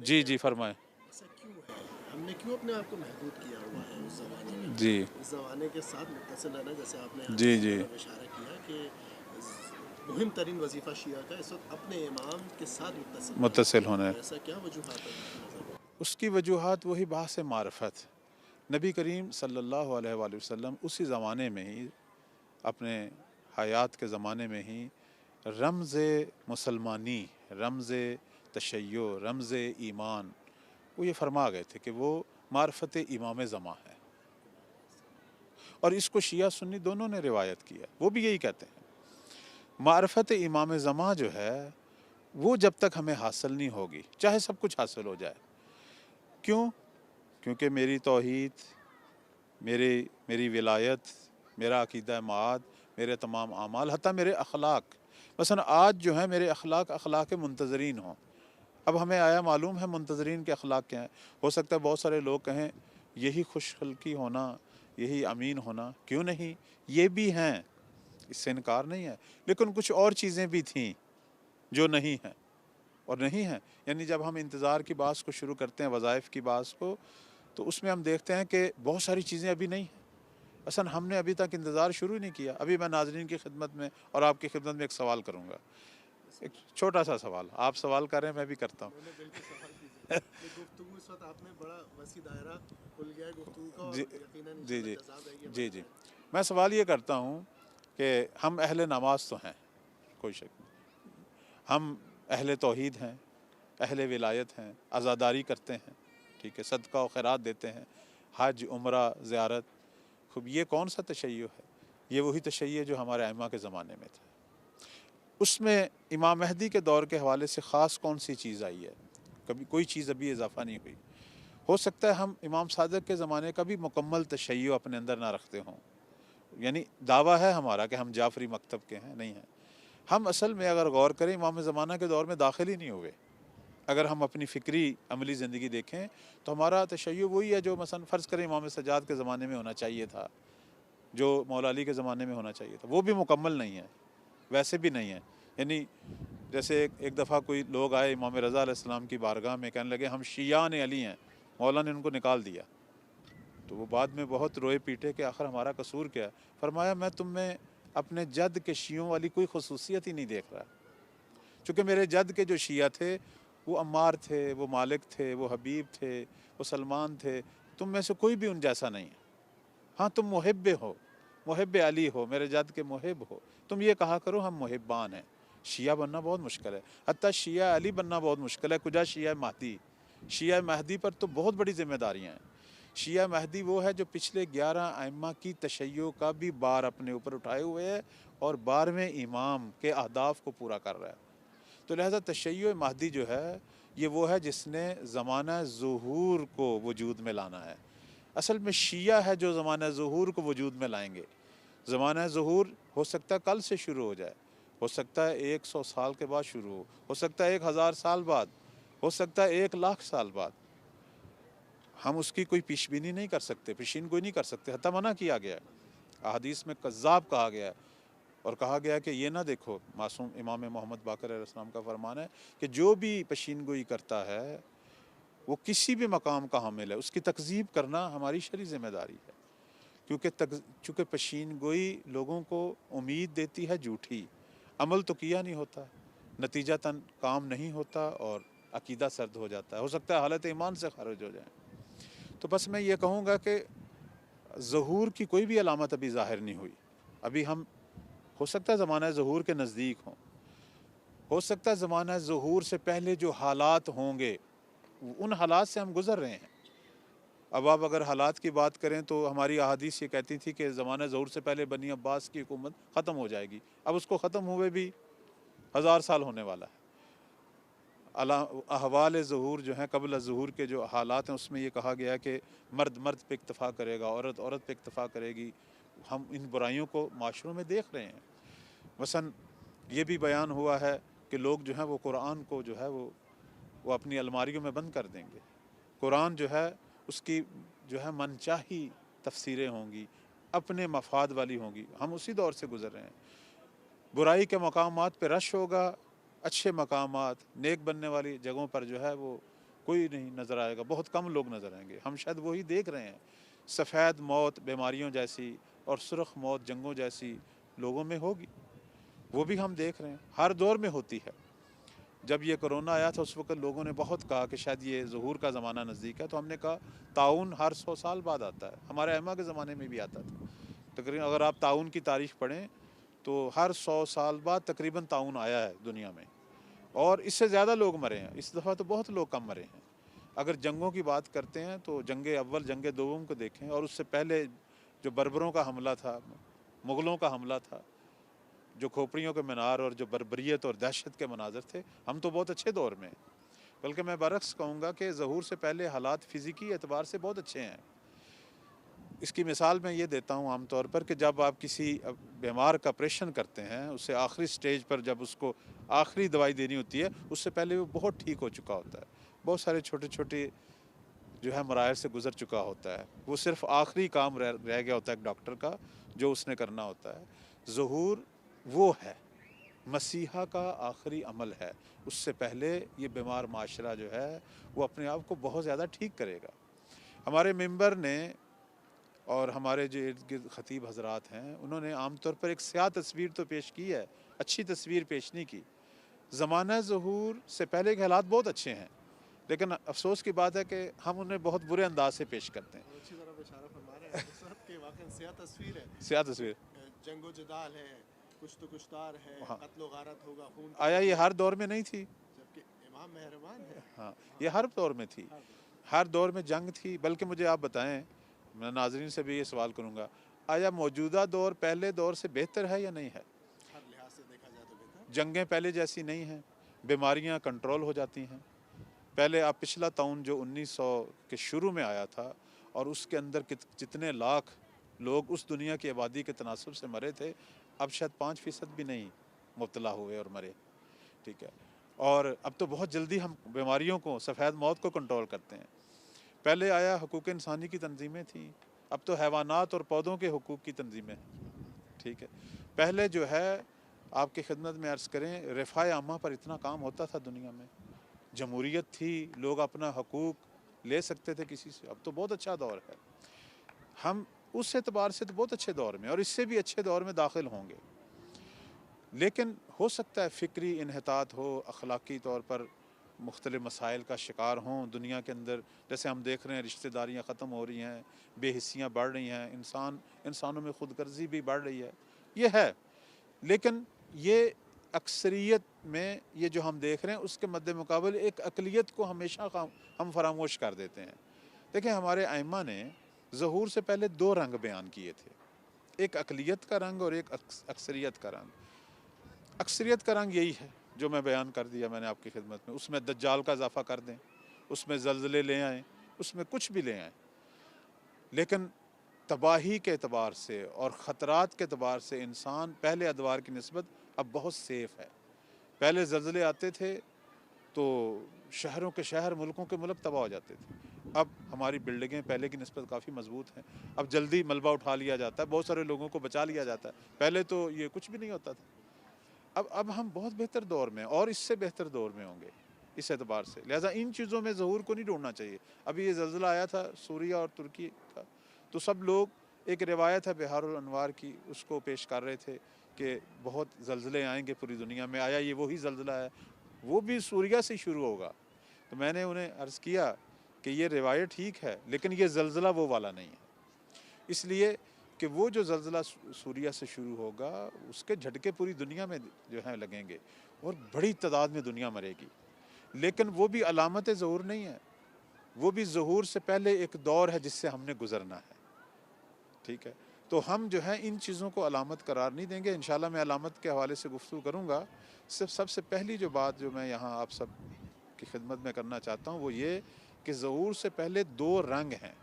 جی جی فرمائیں. ایسا کیوں ہے؟ ہم نے کیوں اپنے آپ کو محدود کیا ہوا ہے اس زمانے میں؟ جی اس زمانے کے ساتھ متصل رہنا، جیسے آپ نے جی حدیث کی جی طرف اشارہ کیا کہ مہم ترین وظیفہ شیعہ کا اس وقت اپنے امام کے ساتھ متصل رہنا متصل ہونا ہے. ہے. تو ایسا کیا وجوہات ہیں آپ کی نظر میں؟ اس کی وجوہات وہی بحث معرفت. نبی کریم صلی اللہ علیہ وآلہ وسلم اسی زمانے میں ہی، اپنے حیات کے زمانے میں ہی، رمز مسلمانی، رمز تشیع، رمز ایمان، وہ یہ فرما گئے تھے کہ وہ معرفت امام زمان ہے. اور اس کو شیعہ سنی دونوں نے روایت کیا، وہ بھی یہی کہتے ہیں. معرفت امام زمان جو ہے وہ جب تک ہمیں حاصل نہیں ہوگی، چاہے سب کچھ حاصل ہو جائے. کیوں؟ کیونکہ میری توحید، میری ولایت، میرا عقیدہ معاد، میرے تمام اعمال، حتیٰ میرے اخلاق، مثلا آج جو ہیں میرے اخلاق منتظرین ہوں. اب ہمیں آیا معلوم ہے منتظرین کے اخلاق کیا ہیں. ہو سکتا ہے بہت سارے لوگ کہیں یہی خوش خلقی ہونا، یہی امین ہونا. کیوں نہیں، یہ بھی ہیں، اس سے انکار نہیں ہے. لیکن کچھ اور چیزیں بھی تھیں جو نہیں ہیں، اور نہیں ہیں. یعنی جب ہم انتظار کی بات کو شروع کرتے ہیں، وظائف کی بات کو، تو اس میں ہم دیکھتے ہیں کہ بہت ساری چیزیں ابھی نہیں ہیں. اصلا ہم نے ابھی تک انتظار شروع نہیں کیا. ابھی میں ناظرین کی خدمت میں اور آپ کی خدمت میں ایک سوال کروں گا، ایک چھوٹا سا سوال. آپ سوال کر رہے ہیں، میں بھی کرتا ہوں. نہیں نہیں، بالکل سوال کیجیے. یہ گفتگو اس وقت آپ نے بڑا وسیع دائرہ کھل گیا ہے گفتگو کا، اور جی یقیناً جی انشاءاللہ جی جزا ہے یہ جی بن جی جائے. میں سوال یہ کرتا ہوں کہ ہم اہل نماز تو ہیں، کوئی شک نہیں. ہم اہل توحید ہیں، اہل ولایت ہیں، عزاداری کرتے ہیں، ٹھیک ہے، صدقہ و خیرات دیتے ہیں، حج، عمرہ، زیارت. خوب یہ کون سا تشیع ہے؟ یہ وہی تشیع جو ہمارے ائمہ کے زمانے میں تھا. اس میں امام مہدی کے دور کے حوالے سے خاص کون سی چیز آئی ہے؟ کبھی کوئی چیز ابھی اضافہ نہیں ہوئی. ہو سکتا ہے ہم امام صادق کے زمانے کا بھی مکمل تشیع اپنے اندر نہ رکھتے ہوں. یعنی دعویٰ ہے ہمارا کہ ہم جعفری مکتب کے ہیں، نہیں ہیں. ہم اصل میں اگر غور کریں امام زمانہ کے دور میں داخل ہی نہیں ہوئے. اگر ہم اپنی فکری عملی زندگی دیکھیں تو ہمارا تشیع وہی ہے جو مثلا فرض کریں امام سجاد کے زمانے میں ہونا چاہیے تھا، جو مولا علی کے زمانے میں ہونا چاہیے تھا. وہ بھی مکمل نہیں ہے، ویسے بھی نہیں ہے. یعنی جیسے ایک دفعہ کوئی لوگ آئے امام رضا علیہ السلام کی بارگاہ میں، کہنے لگے ہم شیعان علی ہیں، مولا نے ان کو نکال دیا. تو وہ بعد میں بہت روئے پیٹے کہ آخر ہمارا قصور کیا ہے. فرمایا میں تم میں اپنے جد کے شیعوں والی کوئی خصوصیت ہی نہیں دیکھ رہا. چونکہ میرے جد کے جو شیعہ تھے وہ عمار تھے، وہ مالک تھے، وہ حبیب تھے، وہ سلمان تھے. تم میں سے کوئی بھی ان جیسا نہیں ہے. ہاں تم محب ہو، محب علی ہو، میرے جد کے محب ہو. تم یہ کہا کرو ہم محبان ہیں. شیعہ بننا بہت مشکل ہے، حتیٰ شیعہ علی بننا بہت مشکل ہے. کجا شیعہ مہدی. شیعہ مہدی پر تو بہت بڑی ذمہ داریاں ہیں. شیعہ مہدی وہ ہے جو پچھلے 11 ائمہ کی تشیع کا بھی بار اپنے اوپر اٹھائے ہوئے ہے اور 12ویں امام کے اہداف کو پورا کر رہا ہے. تو لہذا تشیع مہدی جو ہے یہ وہ ہے جس نے زمانہ ظہور کو وجود میں لانا ہے. اصل میں شیعہ ہے جو زمانہ ظہور کو وجود میں لائیں گے. زمانہ ظہور ہو سکتا ہے کل سے شروع ہو جائے، ہو سکتا ہے 100 سال کے بعد شروع ہو سکتا ہے 1000 سال بعد، ہو سکتا ہے 1,00,000 سال بعد. ہم اس کی کوئی پیش بینی نہیں کر سکتے، پیشین گوئی نہیں کر سکتے. حتیٰ منع کیا گیا ہے، احادیث میں کذاب کہا گیا ہے، اور کہا گیا کہ یہ نہ دیکھو. معصوم امام محمد باقر علیہ السلام کا فرمان ہے کہ جو بھی پیشین گوئی کرتا ہے وہ کسی بھی مقام کا حامل ہے. اس کی تکذیب کرنا ہماری شرعی ذمہ داری ہے، چونکہ پیشین گوئی لوگوں کو امید دیتی ہے جھوٹی. عمل تو کیا نہیں ہوتا، نتیجتاً کام نہیں ہوتا اور عقیدہ سرد ہو جاتا ہے. ہو سکتا ہے حالت ایمان سے خارج ہو جائیں. تو بس میں یہ کہوں گا کہ ظہور کی کوئی بھی علامت ابھی ظاہر نہیں ہوئی. ابھی ہم ہو سکتا ہے زمانہ ظہور کے نزدیک ہوں، ہو سکتا ہے زمانہ ظہور سے پہلے جو حالات ہوں گے ان حالات سے ہم گزر رہے ہیں. اب آپ اگر حالات کی بات کریں تو ہماری احادیث یہ کہتی تھی کہ زمانہ ظہور سے پہلے بنی عباس کی حکومت ختم ہو جائے گی. اب اس کو ختم ہوئے بھی 1000 سال ہونے والا ہے. احوال ظہور جو ہیں، قبل ظہور کے جو حالات ہیں، اس میں یہ کہا گیا کہ مرد مرد پہ اکتفا کرے گا، عورت عورت پہ اکتفا کرے گی. ہم ان برائیوں کو معاشروں میں دیکھ رہے ہیں. مثلا یہ بھی بیان ہوا ہے کہ لوگ جو ہیں وہ قرآن کو جو ہے وہ اپنی الماریوں میں بند کر دیں گے. قرآن جو ہے اس کی جو ہے من چاہی تفسیریں ہوں گی، اپنے مفاد والی ہوں گی. ہم اسی دور سے گزر رہے ہیں. برائی کے مقامات پہ رش ہوگا، اچھے مقامات، نیک بننے والی جگہوں پر جو ہے وہ کوئی نہیں نظر آئے گا، بہت کم لوگ نظر آئیں گے. ہم شاید وہی دیکھ رہے ہیں. سفید موت بیماریوں جیسی اور سرخ موت جنگوں جیسی لوگوں میں ہوگی، وہ بھی ہم دیکھ رہے ہیں، ہر دور میں ہوتی ہے. جب یہ کرونا آیا تھا اس وقت لوگوں نے بہت کہا کہ شاید یہ ظہور کا زمانہ نزدیک ہے، تو ہم نے کہا طاعون ہر 100 سال بعد آتا ہے. ہمارے ائمہ کے زمانے میں بھی آتا تھا. تقریباً اگر آپ طاعون کی تاریخ پڑھیں تو ہر 100 سال بعد تقریباً طاعون آیا ہے دنیا میں، اور اس سے زیادہ لوگ مرے ہیں. اس دفعہ تو بہت لوگ کم مرے ہیں. اگر جنگوں کی بات کرتے ہیں تو جنگ اول جنگ دوم کو دیکھیں، اور اس سے پہلے جو بربروں کا حملہ تھا، مغلوں کا حملہ تھا، جو کھوپڑیوں کے مینار اور جو بربریت اور دہشت کے مناظر تھے، ہم تو بہت اچھے دور میں ہیں. بلکہ میں برعکس کہوں گا کہ ظہور سے پہلے حالات فزیکی اعتبار سے بہت اچھے ہیں. اس کی مثال میں یہ دیتا ہوں عام طور پر کہ جب آپ کسی بیمار کا آپریشن کرتے ہیں، اسے آخری سٹیج پر جب اس کو آخری دوائی دینی ہوتی ہے، اس سے پہلے وہ بہت ٹھیک ہو چکا ہوتا ہے، بہت سارے چھوٹے چھوٹے جو ہے مراحل سے گزر چکا ہوتا ہے. وہ صرف آخری کام رہ گیا ہوتا ہے ایک ڈاکٹر کا جو اس نے کرنا ہوتا ہے. ظہور وہ ہے، مسیحا کا آخری عمل ہے. اس سے پہلے یہ بیمار معاشرہ جو ہے وہ اپنے آپ کو بہت زیادہ ٹھیک کرے گا. ہمارے ممبر نے اور ہمارے جو ارد گرد خطیب حضرات ہیں، انہوں نے عام طور پر ایک سیاہ تصویر تو پیش کی ہے، اچھی تصویر پیش نہیں کی. زمانہ ظہور سے پہلے کے حالات بہت اچھے ہیں، لیکن افسوس کی بات ہے کہ ہم انہیں بہت برے انداز سے پیش کرتے ہیں. اچھی طرح اشارہ فرما رہے ہیں اس وقت کے واقعی سیاہ تصویر ہے. سیاہ تصویر، جنگ و جدال ہے، کشت و کشتار ہے، ہاں. قتل و غارت ہوگا، خون آیا یہ ہر دور میں نہیں تھی؟ جبکہ امام مہربان ہے. ہاں، یہ ہر دور میں تھی، ہر دور میں جنگ تھی. بلکہ مجھے آپ بتائیں، میں ناظرین سے بھی یہ سوال کروں گا، آیا موجودہ دور پہلے دور سے بہتر ہے یا نہیں ہے؟ ہر لحاظ سے دیکھا جائے تو بہتر. جنگیں پہلے جیسی نہیں ہیں، بیماریاں کنٹرول ہو جاتی ہیں. پہلے آپ پچھلا طاعون جو 1900 کے شروع میں آیا تھا اور اس کے اندر جتنے لاکھ لوگ اس دنیا کی آبادی کے تناسب سے مرے تھے، اب شاید 5% بھی نہیں مبتلا ہوئے اور مرے. ٹھیک ہے، اور اب تو بہت جلدی ہم بیماریوں کو، سفید موت کو کنٹرول کرتے ہیں. پہلے آیا حقوق انسانی کی تنظیمیں تھیں، اب تو حیوانات اور پودوں کے حقوق کی تنظیمیں ہیں. ٹھیک ہے، پہلے جو ہے آپ کی خدمت میں عرض کریں، رفاہ عامہ پر اتنا کام ہوتا تھا دنیا میں، جمہوریت تھی، لوگ اپنا حقوق لے سکتے تھے کسی سے. اب تو بہت اچھا دور ہے، ہم اس اعتبار سے تو بہت اچھے دور میں اور اس سے بھی اچھے دور میں داخل ہوں گے. لیکن ہو سکتا ہے فکری انحطاط ہو، اخلاقی طور پر مختلف مسائل کا شکار ہوں دنیا کے اندر. جیسے ہم دیکھ رہے ہیں رشتہ داریاں ختم ہو رہی ہیں، بے حسیاں بڑھ رہی ہیں، انسانوں میں خود غرضی بھی بڑھ رہی ہے. یہ ہے، لیکن یہ اکثریت میں یہ جو ہم دیکھ رہے ہیں اس کے مد مقابل ایک اقلیت کو ہمیشہ ہم فراموش کر دیتے ہیں. دیکھیں، ہمارے ائمہ نے ظہور سے پہلے 2 رنگ بیان کیے تھے، ایک اقلیت کا رنگ اور ایک اکثریت کا رنگ. اکثریت کا رنگ یہی ہے جو میں بیان کر دیا میں نے آپ کی خدمت میں. اس میں دجال کا اضافہ کر دیں، اس میں زلزلے لے آئیں، اس میں کچھ بھی لے آئیں، لیکن تباہی کے اعتبار سے اور خطرات کے اعتبار سے انسان پہلے ادوار کی نسبت اب بہت سیف ہے. پہلے زلزلے آتے تھے تو شہروں کے شہر، ملکوں کے ملک تباہ ہو جاتے تھے. اب ہماری بلڈنگیں پہلے کی نسبت کافی مضبوط ہیں، اب جلدی ملبہ اٹھا لیا جاتا ہے، بہت سارے لوگوں کو بچا لیا جاتا ہے. پہلے تو یہ کچھ بھی نہیں ہوتا تھا. اب ہم بہت بہتر دور میں اور اس سے بہتر دور میں ہوں گے اس اعتبار سے. لہٰذا ان چیزوں میں ظہور کو نہیں ڈھونڈنا چاہیے. ابھی یہ زلزلہ آیا تھا سوریہ اور ترکی کا، تو سب لوگ، ایک روایت ہے بہار الانوار کی، اس کو پیش کر رہے تھے کہ بہت زلزلے آئیں گے پوری دنیا میں. آیا یہ وہی زلزلہ ہے، وہ بھی سوریہ سے شروع ہوگا. تو میں نے انہیں عرض کیا کہ یہ روایت ٹھیک ہے، لیکن یہ زلزلہ وہ والا نہیں ہے. اس لیے کہ وہ جو زلزلہ سوریہ سے شروع ہوگا اس کے جھٹکے پوری دنیا میں جو ہیں لگیں گے اور بڑی تعداد میں دنیا مرے گی. لیکن وہ بھی علامت ظہور نہیں ہے، وہ بھی ظہور سے پہلے ایک دور ہے جس سے ہم نے گزرنا ہے. ٹھیک ہے، تو ہم جو ہے ان چیزوں کو علامت قرار نہیں دیں گے. انشاءاللہ میں علامت کے حوالے سے گفتگو کروں گا. سب سے پہلی جو بات جو میں یہاں آپ سب کی خدمت میں کرنا چاہتا ہوں وہ یہ کہ ظہور سے پہلے 2 رنگ ہیں،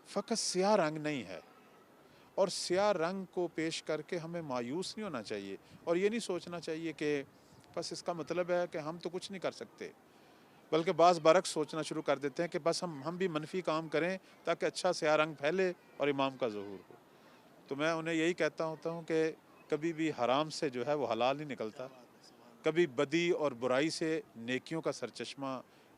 فقط سیاہ رنگ نہیں ہے. اور سیاہ رنگ کو پیش کر کے ہمیں مایوس نہیں ہونا چاہیے اور یہ نہیں سوچنا چاہیے کہ بس اس کا مطلب ہے کہ ہم تو کچھ نہیں کر سکتے. بلکہ بعض برعکس سوچنا شروع کر دیتے ہیں کہ بس ہم بھی منفی کام کریں تاکہ اچھا سیاہ رنگ پھیلے اور امام کا ظہور ہو. تو میں انہیں یہی کہتا ہوتا ہوں کہ کبھی بھی حرام سے جو ہے وہ حلال نہیں نکلتا، کبھی بدی اور برائی سے نیکیوں کا سرچشمہ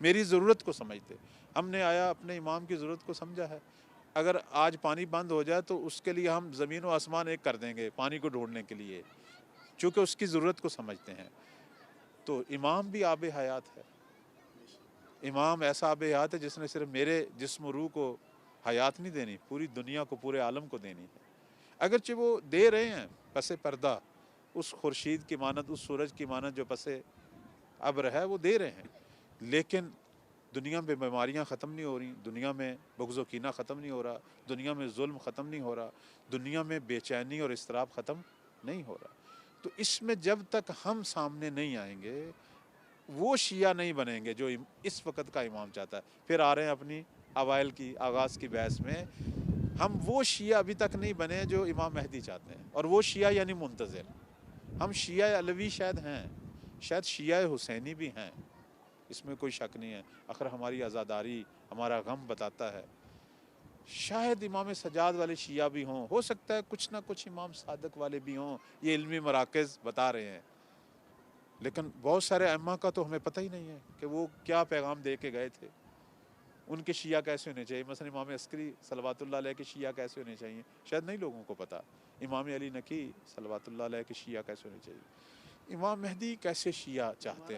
میری ضرورت کو سمجھتے. ہم نے آیا اپنے امام کی ضرورت کو سمجھا ہے. اگر آج پانی بند ہو جائے تو اس کے لیے ہم زمین و آسمان ایک کر دیں گے پانی کو ڈھونڈنے کے لیے، چونکہ اس کی ضرورت کو سمجھتے ہیں. تو امام بھی آب حیات ہے. امام ایسا آب حیات ہے جس نے صرف میرے جسم و روح کو حیات نہیں دینی، پوری دنیا کو، پورے عالم کو دینی ہے. اگرچہ وہ دے رہے ہیں پس پردہ، اس خورشید کی مانند، اس سورج کی مانند جو پس ابر ہے وہ دے رہے ہیں، لیکن دنیا میں بیماریاں ختم نہیں ہو رہی، دنیا میں بغض و کینہ ختم نہیں ہو رہا، دنیا میں ظلم ختم نہیں ہو رہا، دنیا میں بے چینی اور اضطراب ختم نہیں ہو رہا. تو اس میں جب تک ہم سامنے نہیں آئیں گے وہ شیعہ نہیں بنیں گے جو اس وقت کا امام چاہتا ہے. پھر آ رہے ہیں اپنی اوائل کی آغاز کی بحث میں، ہم وہ شیعہ ابھی تک نہیں بنے جو امام مہدی چاہتے ہیں، اور وہ شیعہ یعنی منتظر. ہم شیعہ علوی شاید ہیں، شاید شیعہ حسینی بھی ہیں، اس میں کوئی شک نہیں ہے. آخر ہماری عزاداری، ہمارا غم بتاتا ہے. شاید امام سجاد والے شیعہ بھی ہوں، ہو سکتا ہے کچھ نہ کچھ امام صادق والے بھی ہوں، یہ علمی مراکز بتا رہے ہیں. لیکن بہت سارے ائمہ کا تو ہمیں پتہ ہی نہیں ہے کہ وہ کیا پیغام دے کے گئے تھے. ان کے شیعہ کیسے ہونے چاہیے، مثلا امام عسکری صلوات اللہ علیہ کے شیعہ کیسے ہونے چاہیے، شاید نہیں لوگوں کو پتہ. امام علی نقی صلوات اللہ علیہ کے شیعہ کیسے ہونے چاہیے. امام مہدی کیسے شیعہ چاہتے ہیں.